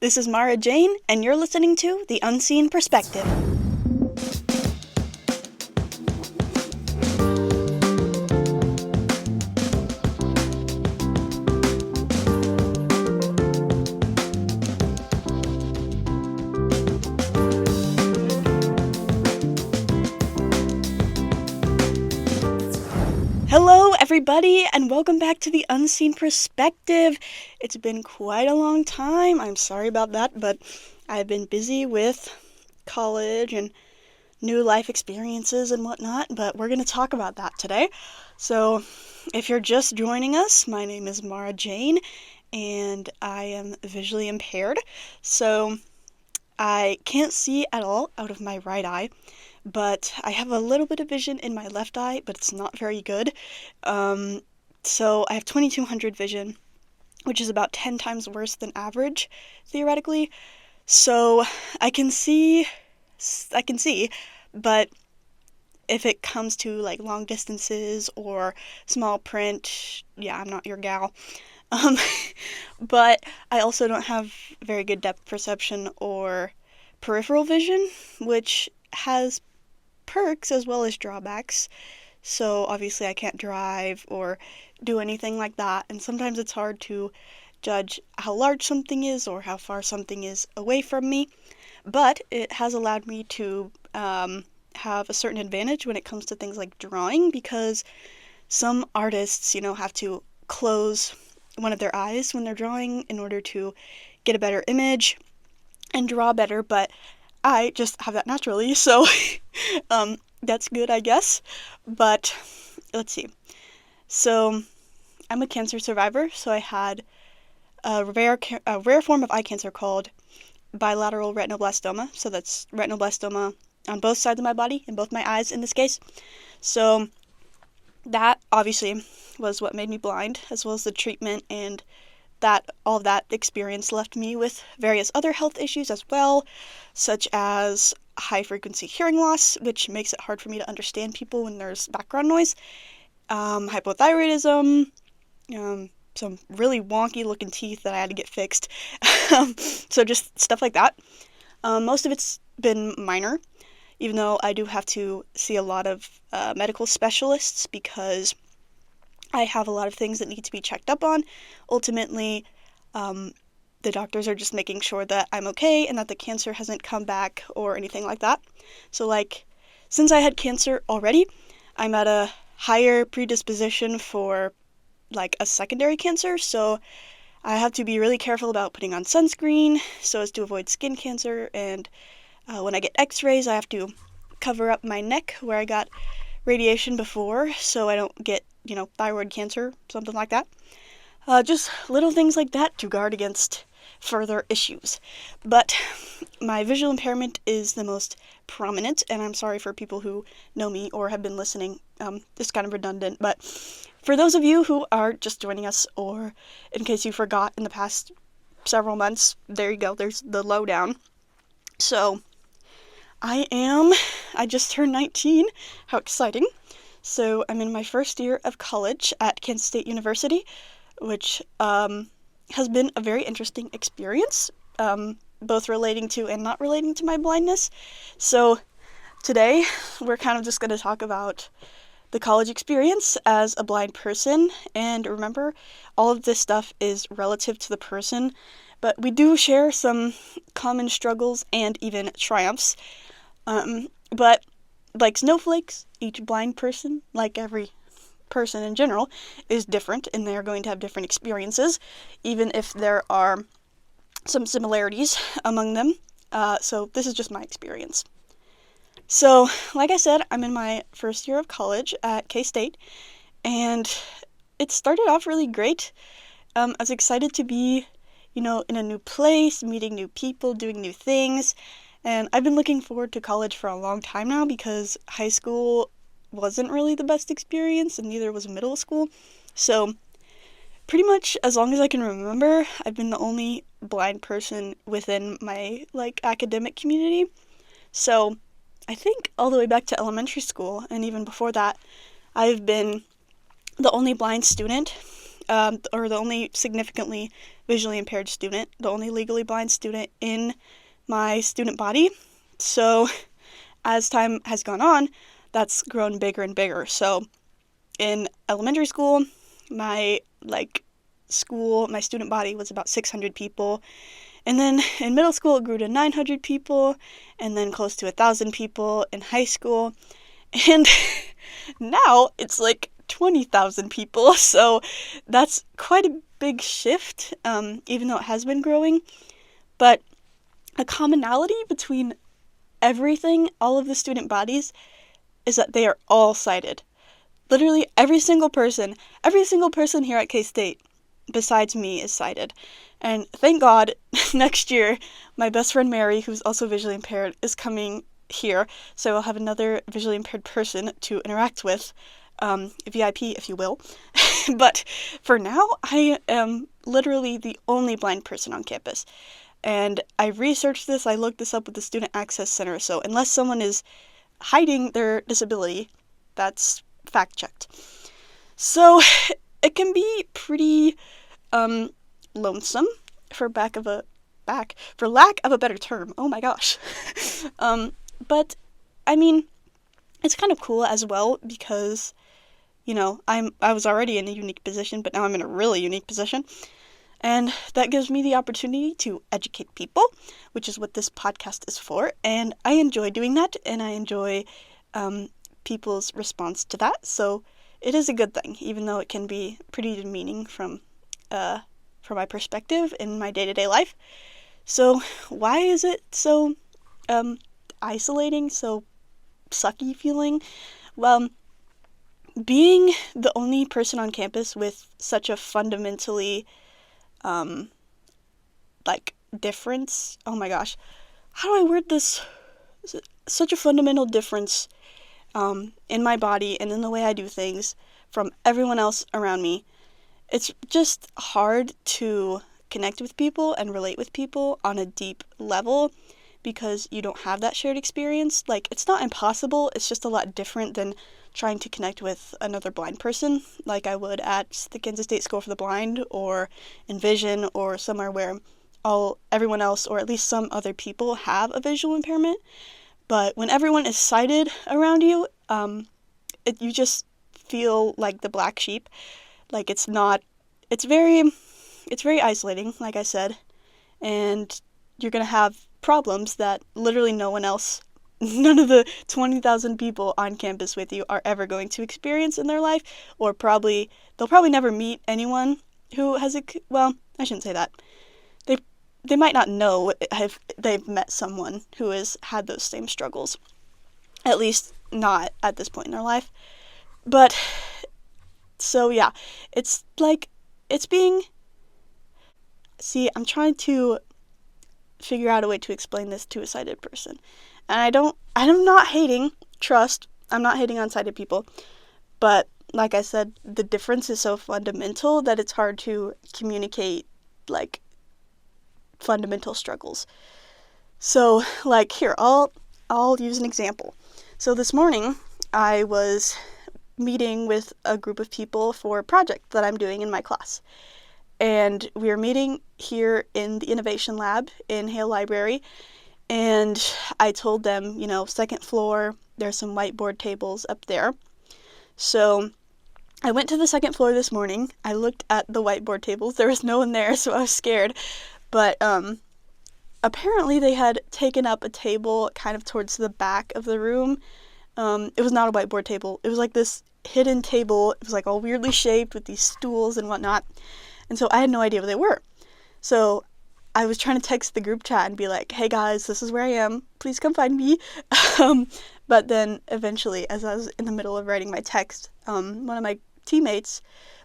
This is Mara Jane, and you're listening to The Unseen Perspective. Hello, everybody, and welcome back to The Unseen Perspective. It's been quite a long time. I'm sorry about that, but I've been busy with college and new life experiences and whatnot, but we're going to talk about that today. So, if you're just joining us, my name is Mara Jane, and I am visually impaired. So, I can't see at all out of my right eye, but I have a little bit of vision in my left eye, but it's not very good. So I have 2200 vision, which is about 10 times worse than average, theoretically. So I can see, but if it comes to like long distances or small print, yeah, I'm not your gal. Um, but I also don't have very good depth perception or peripheral vision, which has perks as well as drawbacks. So obviously I can't drive or do anything like that, and sometimes it's hard to judge how large something is or how far something is away from me. But it has allowed me to have a certain advantage when it comes to things like drawing, because some artists, have to close one of their eyes when they're drawing in order to get a better image and draw better, but I just have that naturally, so that's good, I guess. But let's see. So I'm a cancer survivor, so I had a rare form of eye cancer called bilateral retinoblastoma. So that's retinoblastoma on both sides of my body, in both my eyes in this case. So that obviously was what made me blind, as well as the treatment, and that all of that experience left me with various other health issues as well, such as high frequency hearing loss, which makes it hard for me to understand people when there's background noise, hypothyroidism, some really wonky looking teeth that I had to get fixed, so just stuff like that. Most of it's been minor, even though I do have to see a lot of medical specialists because I have a lot of things that need to be checked up on. Ultimately, the doctors are just making sure that I'm okay and that the cancer hasn't come back or anything like that. So, since I had cancer already, I'm at a higher predisposition for, a secondary cancer. So I have to be really careful about putting on sunscreen so as to avoid skin cancer. And when I get x-rays, I have to cover up my neck where I got radiation before so I don't get thyroid cancer, something like that. Just little things like that to guard against further issues. But my visual impairment is the most prominent, and I'm sorry for people who know me or have been listening. It's kind of redundant, but for those of you who are just joining us, or in case you forgot in the past several months, there you go, there's the lowdown. So, I just turned 19. How exciting. So I'm in my first year of college at Kansas State University, which has been a very interesting experience, both relating to and not relating to my blindness. So today we're kind of just going to talk about the college experience as a blind person. And remember, all of this stuff is relative to the person, but we do share some common struggles and even triumphs. But like snowflakes, each blind person, like every person in general, is different, and they're going to have different experiences, even if there are some similarities among them. So this is just my experience. So, like I said, I'm in my first year of college at K-State, and it started off really great. I was excited to be, in a new place, meeting new people, doing new things. And I've been looking forward to college for a long time now because high school wasn't really the best experience, and neither was middle school. So pretty much as long as I can remember, I've been the only blind person within my academic community. So I think all the way back to elementary school, and even before that, I've been the only blind student, or the only significantly visually impaired student, the only legally blind student in my student body. So as time has gone on, that's grown bigger and bigger. So in elementary school, my student body was about 600 people. And then in middle school, it grew to 900 people, and then close to 1,000 people in high school. And now it's like 20,000 people. So that's quite a big shift, even though it has been growing. But a commonality between everything, all of the student bodies, is that they are all sighted. Literally every single person here at K-State besides me is sighted. And thank God, next year, my best friend Mary, who's also visually impaired, is coming here. So I'll have another visually impaired person to interact with, VIP, if you will. But for now, I am literally the only blind person on campus. And I researched this, I looked this up with the Student Access Center. So unless someone is hiding their disability, that's fact-checked. So it can be pretty lonesome, for lack of a better term. Oh my gosh. But I mean, it's kind of cool as well because, I was already in a unique position, but now I'm in a really unique position. And that gives me the opportunity to educate people, which is what this podcast is for. And I enjoy doing that, and I enjoy people's response to that. So it is a good thing, even though it can be pretty demeaning from my perspective in my day-to-day life. So why is it so isolating, so sucky feeling? Well, being the only person on campus with such a fundamentally difference, oh my gosh, how do I word this? Such a fundamental difference in my body and in the way I do things from everyone else around me. It's just hard to connect with people and relate with people on a deep level because you don't have that shared experience. It's not impossible, it's just a lot different than trying to connect with another blind person like I would at the Kansas State School for the Blind or Envision or somewhere where everyone else, or at least some other people, have a visual impairment. But when everyone is sighted around you, you just feel like the black sheep. It's very isolating, like I said, and you're going to have problems that literally none of the 20,000 people on campus with you are ever going to experience in their life, or they'll probably never meet anyone who has well, I shouldn't say that. They might not know if they've met someone who has had those same struggles, at least not at this point in their life. But, so yeah, I'm trying to figure out a way to explain this to a sighted person. And I'm not hating on sighted people, but like I said, the difference is so fundamental that it's hard to communicate, fundamental struggles. So, here, I'll use an example. So this morning, I was meeting with a group of people for a project that I'm doing in my class. And we were meeting here in the Innovation Lab in Hale Library. And I told them, second floor, there's some whiteboard tables up there. So I went to the second floor this morning. I looked at the whiteboard tables. There was no one there, so I was scared. But apparently they had taken up a table kind of towards the back of the room. It was not a whiteboard table. It was like this hidden table. It was all weirdly shaped with these stools and whatnot. And so I had no idea what they were. So I was trying to text the group chat and be like, hey guys, this is where I am. Please come find me. But then eventually, as I was in the middle of writing my text, one of my teammates,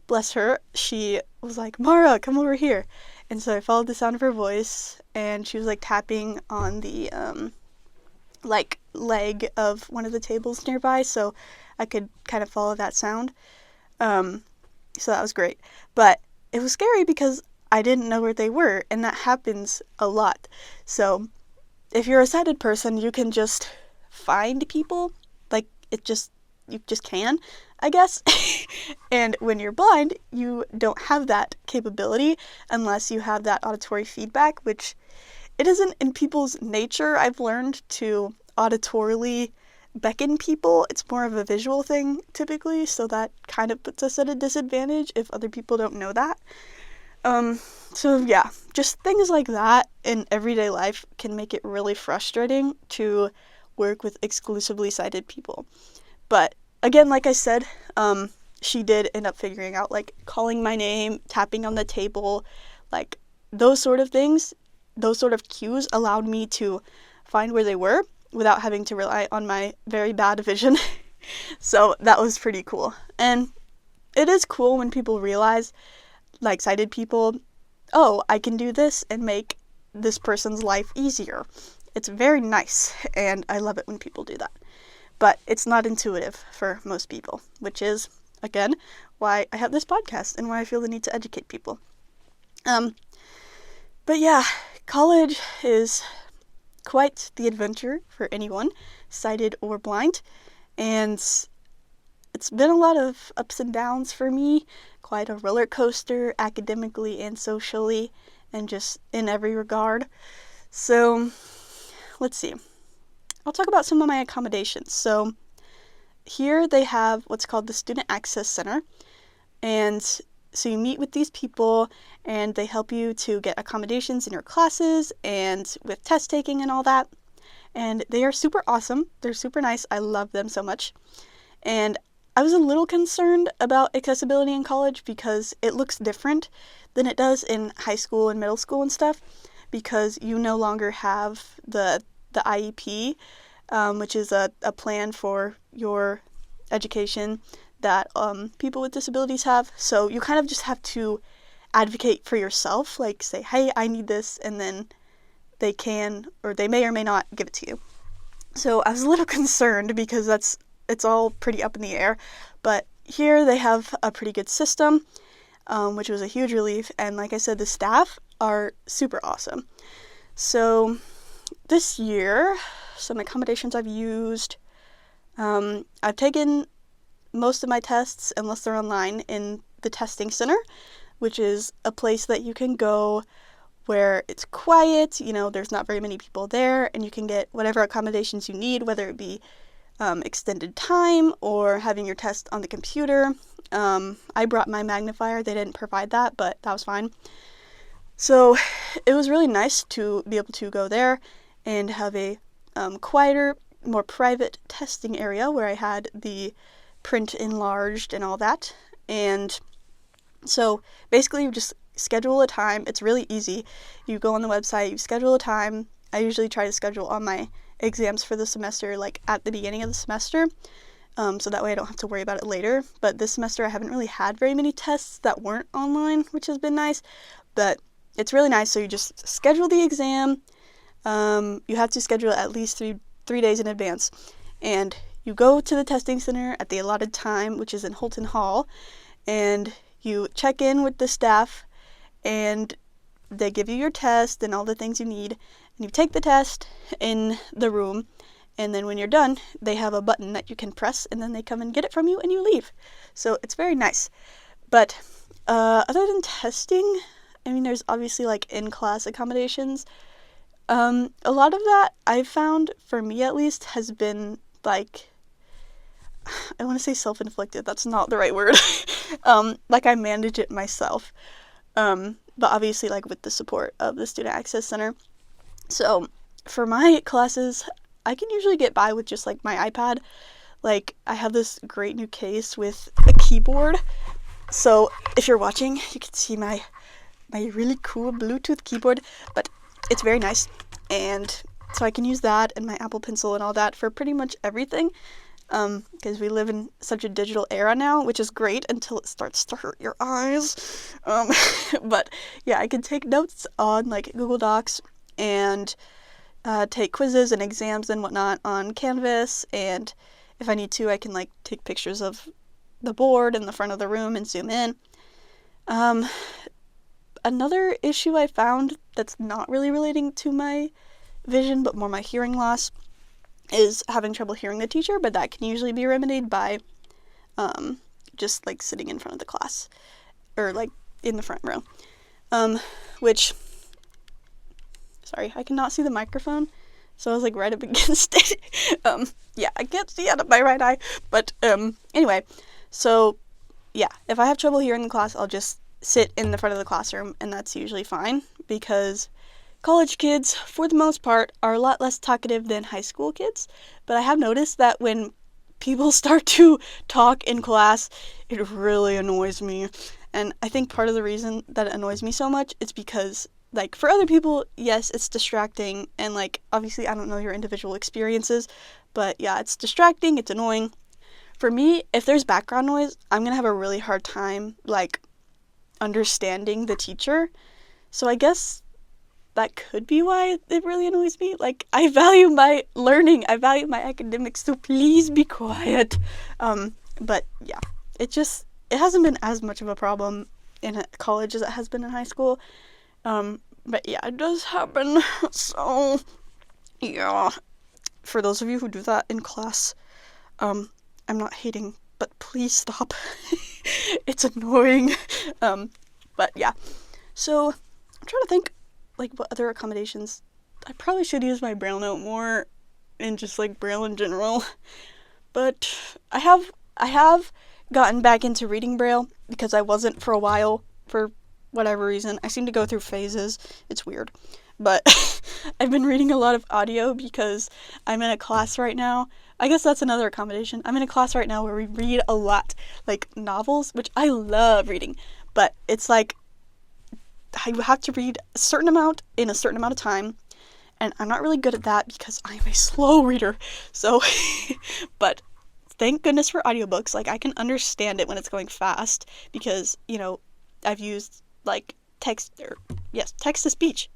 bless her, she was like, Mara, come over here. And so I followed the sound of her voice, and she was tapping on the leg of one of the tables nearby, so I could kind of follow that sound. So that was great. But it was scary because I didn't know where they were, and that happens a lot. So if you're a sighted person, you can just find people. you just can, I guess. And when you're blind, you don't have that capability unless you have that auditory feedback, which it isn't in people's nature, I've learned, to auditorily beckon people. It's more of a visual thing typically, so that kind of puts us at a disadvantage if other people don't know that. So yeah, just things like that in everyday life can make it really frustrating to work with exclusively sighted people. But again, like I said, she did end up figuring out, like, calling my name, tapping on the table, like, those sort of things, those sort of cues allowed me to find where they were without having to rely on my very bad vision. So that was pretty cool. And it is cool when people realize, like sighted people, oh, I can do this and make this person's life easier. It's very nice, and I love it when people do that. But it's not intuitive for most people, which is, again, why I have this podcast and why I feel the need to educate people. But yeah, college is quite the adventure for anyone, sighted or blind, and it's been a lot of ups and downs for me, quite a roller coaster academically and socially, and just in every regard. So, let's see. I'll talk about some of my accommodations. So, here they have what's called the Student Access Center, and so you meet with these people and they help you to get accommodations in your classes and with test taking and all that. And they are super awesome. They're super nice. I love them so much. And I was a little concerned about accessibility in college because it looks different than it does in high school and middle school and stuff, because you no longer have the IEP, which is a plan for your education that people with disabilities have. So you kind of just have to advocate for yourself, like say, hey, I need this, and then they can, or they may or may not give it to you. So I was a little concerned because it's all pretty up in the air, but here they have a pretty good system, which was a huge relief. And like I said, the staff are super awesome. So this year, some accommodations I've used, I've taken most of my tests, unless they're online, in the testing center, which is a place that you can go where it's quiet, there's not very many people there, and you can get whatever accommodations you need, whether it be extended time or having your test on the computer. I brought my magnifier. They didn't provide that, but that was fine. So it was really nice to be able to go there and have a quieter, more private testing area where I had the print enlarged and all that. And so basically you just schedule a time. It's really easy. You go on the website, you schedule a time. I usually try to schedule all my exams for the semester like at the beginning of the semester, so that way I don't have to worry about it later. But this semester I haven't really had very many tests that weren't online, which has been nice, but it's really nice. So you just schedule the exam. You have to schedule it at least three days in advance, and you go to the testing center at the allotted time, which is in Holton Hall, and you check in with the staff, and they give you your test and all the things you need, and you take the test in the room, and then when you're done, they have a button that you can press, and then they come and get it from you, and you leave. So it's very nice. But other than testing, I mean, there's obviously like in-class accommodations. A lot of that I've found, for me at least, has been like, I want to say self-inflicted. That's not the right word. Like I manage it myself. But obviously like with the support of the Student Access Center. So for my classes, I can usually get by with just like my iPad. Like I have this great new case with a keyboard. So if you're watching, you can see my really cool Bluetooth keyboard, but it's very nice. And so I can use that and my Apple Pencil and all that for pretty much everything. Because we live in such a digital era now, which is great until it starts to hurt your eyes. But yeah, I can take notes on like Google Docs and take quizzes and exams and whatnot on Canvas, and if I need to, I can like take pictures of the board in the front of the room and zoom in. Another issue I found that's not really relating to my vision, but more my hearing loss, is having trouble hearing the teacher, but that can usually be remedied by just like sitting in front of the class or like in the front row. Which, sorry, I cannot see the microphone, so I was like right up against it. Yeah, I can't see out of my right eye, but anyway, so yeah, if I have trouble hearing the class, I'll just sit in the front of the classroom, and that's usually fine, because college kids, for the most part, are a lot less talkative than high school kids, but I have noticed that when people start to talk in class, it really annoys me. And I think part of the reason that it annoys me so much is because, like, for other people, yes, it's distracting, and, like, obviously I don't know your individual experiences, but yeah, it's distracting, it's annoying. For me, if there's background noise, I'm gonna have a really hard time, like, understanding the teacher. So I guess that could be why it really annoys me. Like, I value my learning, I value my academics, so please be quiet. But yeah, it hasn't been as much of a problem in college as it has been in high school. But yeah, it does happen. So yeah, for those of you who do that in class, I'm not hating, but please stop. It's annoying. But yeah, so I'm trying to think, like, what other accommodations. I probably should use my Braille note more, and just like Braille in general. But I have gotten back into reading Braille because I wasn't for a while, for whatever reason. I seem to go through phases. It's weird. But I've been reading a lot of audio because I'm in a class right now. I guess that's another accommodation. I'm in a class right now where we read a lot, like novels, which I love reading. But it's like I have to read a certain amount in a certain amount of time, and I'm not really good at that because I'm a slow reader. So, but thank goodness for audiobooks. Like, I can understand it when it's going fast because, you know, I've used like text to speech,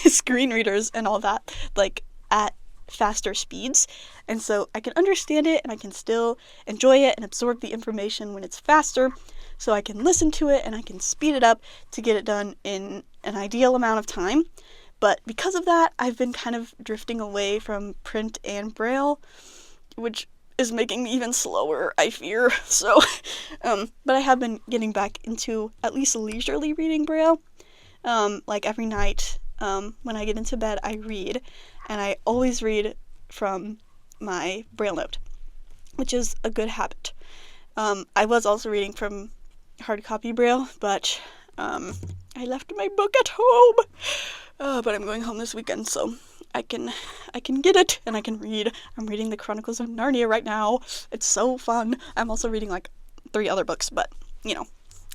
screen readers and all that, like at faster speeds, and so I can understand it and I can still enjoy it and absorb the information when it's faster. So I can listen to it and I can speed it up to get it done in an ideal amount of time. But because of that, I've been kind of drifting away from print and Braille, which is making me even slower, I fear. So, but I have been getting back into at least leisurely reading Braille. Like every night, when I get into bed, I read, and I always read from my Braille note, which is a good habit. I was also reading from hard copy Braille, but I left my book at home. But I'm going home this weekend, so I can get it and I can read. I'm reading the Chronicles of Narnia right now. It's so fun. I'm also reading like 3 other books, but you know,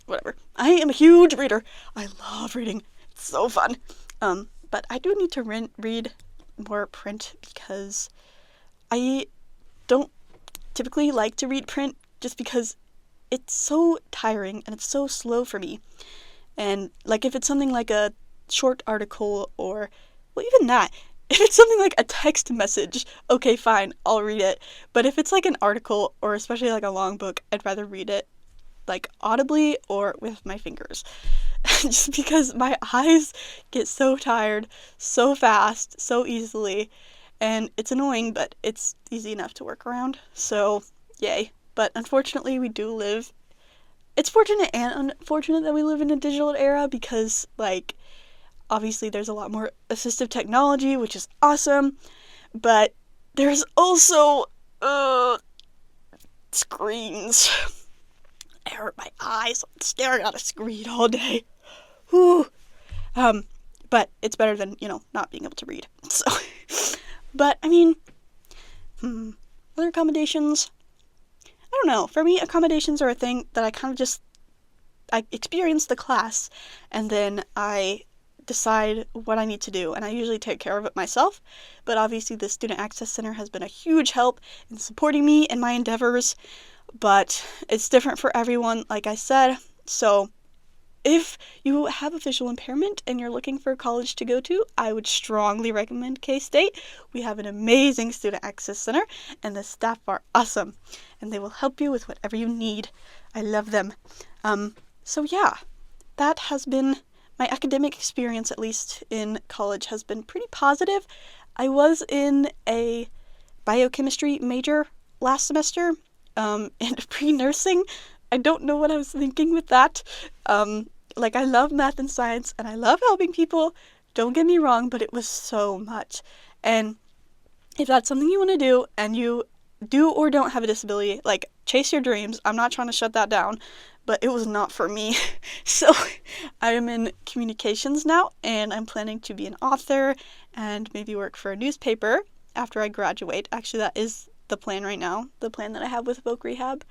whatever. I am a huge reader. I love reading. It's so fun. But I do need to read more print because I don't typically like to read print just because it's so tiring and it's so slow for me. And like if it's something like a short article, or well, even that, if it's something like a text message, okay, fine, I'll read it. But if it's like an article, or especially like a long book, I'd rather read it like audibly or with my fingers. Just because my eyes get so tired so fast, so easily, and it's annoying, but it's easy enough to work around. So yay. But unfortunately, it's fortunate and unfortunate that we live in a digital era, because like obviously there's a lot more assistive technology, which is awesome, but there's also screens. I hurt my eyes staring at a screen all day. Whew. But it's better than, not being able to read. So, but I mean, other accommodations, I don't know. For me, accommodations are a thing that I experience the class, and then I decide what I need to do, and I usually take care of it myself. But obviously the Student Access Center has been a huge help in supporting me in my endeavors, but it's different for everyone, like I said. So if you have a visual impairment and you're looking for a college to go to, I would strongly recommend K-State. We have an amazing Student Access Center, and the staff are awesome, and they will help you with whatever you need. I love them. So yeah, that has been my academic experience, at least in college, has been pretty positive. I was in a biochemistry major last semester, and pre-nursing. I don't know what I was thinking with that. Like, I love math and science, and I love helping people. Don't get me wrong, but it was so much. And if that's something you want to do, and you do or don't have a disability, like, chase your dreams. I'm not trying to shut that down, but it was not for me. So I am in communications now, and I'm planning to be an author and maybe work for a newspaper after I graduate. Actually, that is the plan right now, the plan that I have with Voc Rehab.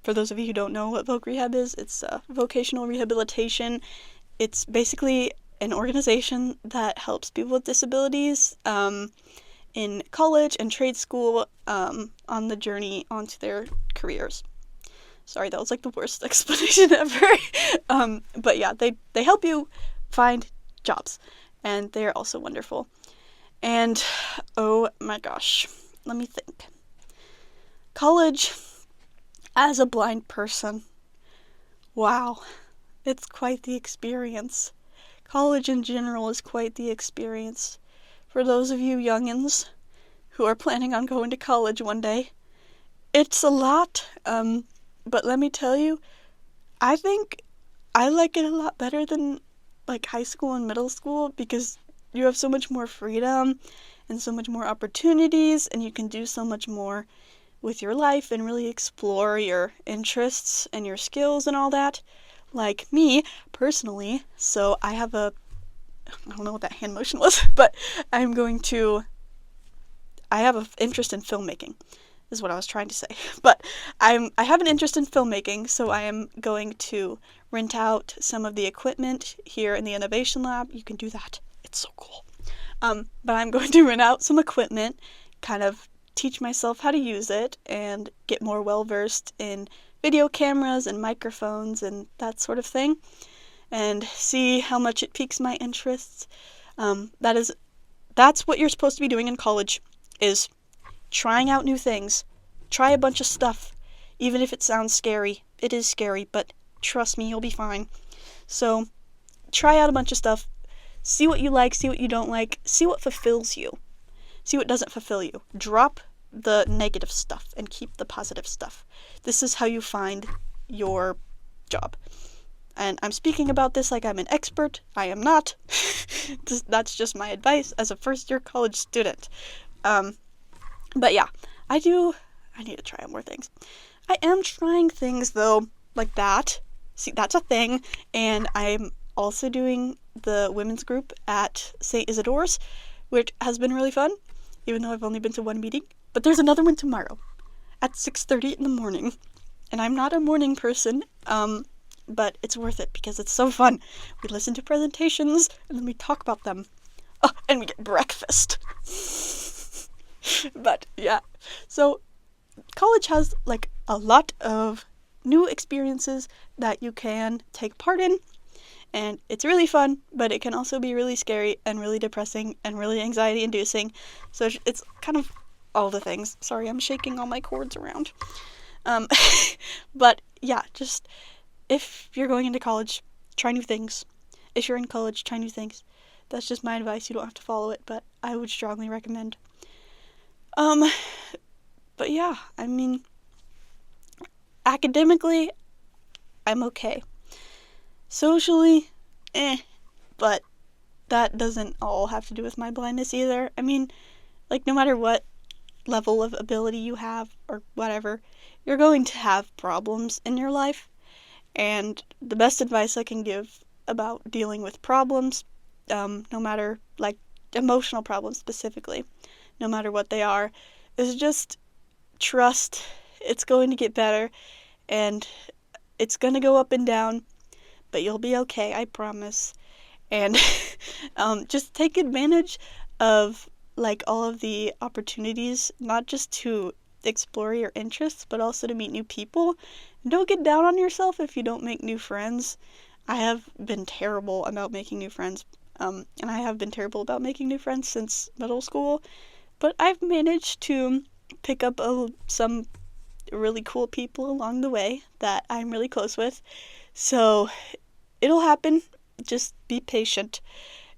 For those of you who don't know what Voc Rehab is, it's vocational rehabilitation. It's basically an organization that helps people with disabilities in college and trade school on the journey onto their careers. Sorry, that was like the worst explanation ever. But yeah, they help you find jobs, and they are also wonderful. And oh my gosh, let me think. College as a blind person. Wow, it's quite the experience. College in general is quite the experience. For those of you youngins who are planning on going to college one day, it's a lot, but let me tell you, I think I like it a lot better than like high school and middle school, because you have so much more freedom and so much more opportunities, and you can do so much more with your life and really explore your interests and your skills and all that. Like me, personally, so I have I don't know what that hand motion was, but I have an interest in filmmaking, is what I was trying to say. But I have an interest in filmmaking, so I am going to rent out some of the equipment here in the Innovation Lab. You can do that. It's so cool. But I'm going to rent out some equipment, kind of teach myself how to use it, and get more well-versed in video cameras and microphones and that sort of thing, and see how much it piques my interests. That's what you're supposed to be doing in college, is trying out new things. Try a bunch of stuff, even if it sounds scary. It is scary, but trust me, you'll be fine. So try out a bunch of stuff. See what you like, see what you don't like, see what fulfills you. See what doesn't fulfill you. Drop the negative stuff and keep the positive stuff. This is how you find your job. And I'm speaking about this like I'm an expert. I am not. That's just my advice as a first-year college student. But yeah, I need to try out more things. I am trying things, though, like that. See, that's a thing. And I'm also doing the women's group at St. Isidore's, which has been really fun, even though I've only been to one meeting. But there's another one tomorrow at 6:30 in the morning. And I'm not a morning person, but it's worth it because it's so fun. We listen to presentations, and then we talk about them. Oh, and we get breakfast. But yeah, so college has like a lot of new experiences that you can take part in, and it's really fun, but it can also be really scary and really depressing and really anxiety inducing. So it's kind of all the things. Sorry, I'm shaking all my cords around. But yeah, just if you're going into college, try new things. If you're in college, try new things. That's just my advice. You don't have to follow it, but I would strongly recommend. But yeah, I mean, academically, I'm okay. Socially, but that doesn't all have to do with my blindness either. I mean, like, no matter what level of ability you have or whatever, you're going to have problems in your life. And the best advice I can give about dealing with problems, no matter, like, emotional problems specifically, no matter what they are, is just trust. It's going to get better, and it's going to go up and down, but you'll be okay, I promise. And just take advantage of, like, all of the opportunities, not just to explore your interests, but also to meet new people. And don't get down on yourself if you don't make new friends. I have been terrible about making new friends, and I have been terrible about making new friends since middle school, but I've managed to pick up some really cool people along the way that I'm really close with. So it'll happen. just be patient.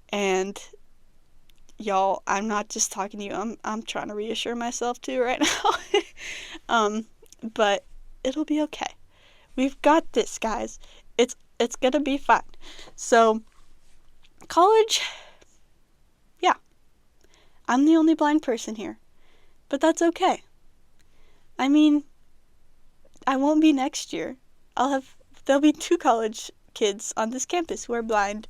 And y'all, I'm not just talking to you. I'm trying to reassure myself too right now. But it'll be okay. We've got this, guys. It's gonna be fine. So, college, yeah. I'm the only blind person here. But that's okay. I mean, I won't be next year. There'll be 2 college kids on this campus who are blind,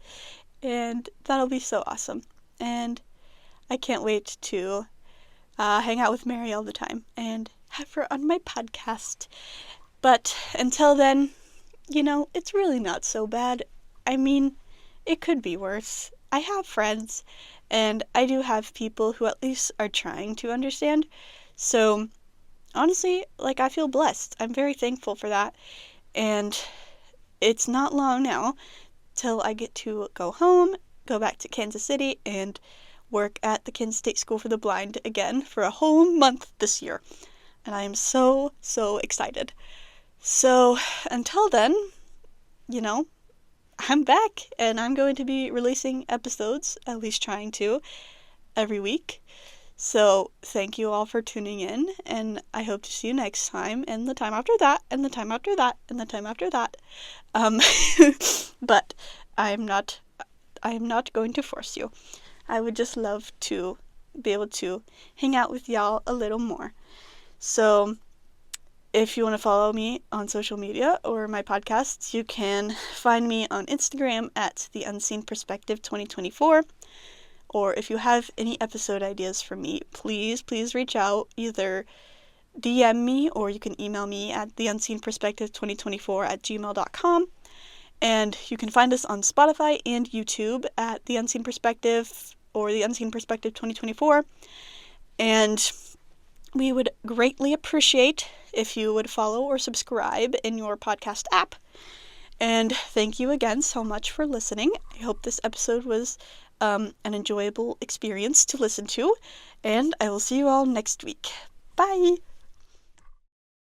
and that'll be so awesome. And I can't wait to hang out with Mary all the time and have her on my podcast. But until then, it's really not so bad. I mean, it could be worse. I have friends, and I do have people who at least are trying to understand. So, honestly, I feel blessed. I'm very thankful for that. And it's not long now till I get to go home, go back to Kansas City, and work at the Kansas State School for the Blind again for a whole month this year. And I am so, so excited. So, until then, I'm back, and I'm going to be releasing episodes, at least trying to, every week. So, thank you all for tuning in, and I hope to see you next time, and the time after that, and the time after that, and the time after that. But I am not going to force you. I would just love to be able to hang out with y'all a little more. So, if you want to follow me on social media or my podcasts, you can find me on Instagram at The Unseen Perspective 2024. Or if you have any episode ideas for me, please reach out. Either DM me or you can email me at theunseenperspective2024@gmail.com. And you can find us on Spotify and YouTube at The Unseen Perspective or The Unseen Perspective 2024. And we would greatly appreciate if you would follow or subscribe in your podcast app. And thank you again so much for listening. I hope this episode was an enjoyable experience to listen to. And I will see you all next week. Bye!